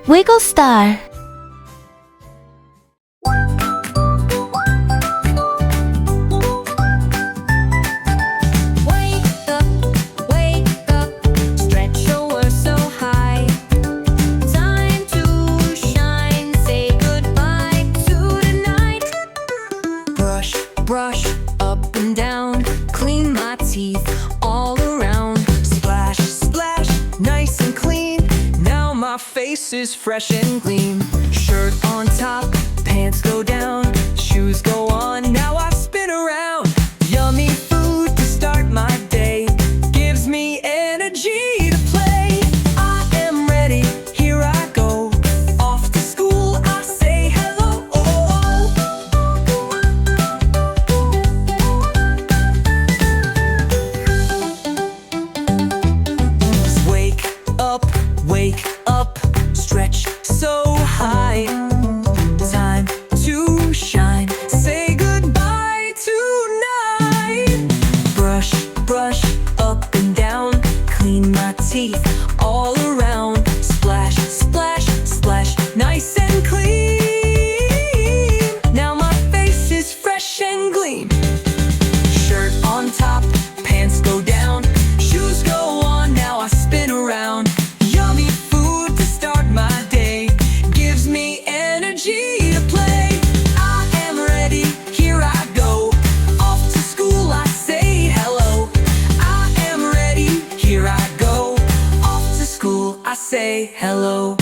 Wiggle star. Wake up, stretch your so high. Time to shine, say goodbye to the night. Brush up and down, clean my teeth all around. Splash, splash, nice and clean. Now my face is fresh and gleam. Shirt on top, pants go down, shoes go on, now I spin around. Yummy food to start my day, gives me energy to play. I am ready, here I go. Off to school, I say hello. Wake up, stretch so high. Time to shine, say goodbye tonight. Brush up and down, clean my teeth all around. Splash, splash, splash, nice and clean. Now my face is fresh and gleam. Shirt on top, pants go down, shoes go on, now I spin around. Yummy food to start my day, gives me energy to play. I am ready, here I go. Off to school, I say hello. I am ready, here I go. Off to school, I say hello.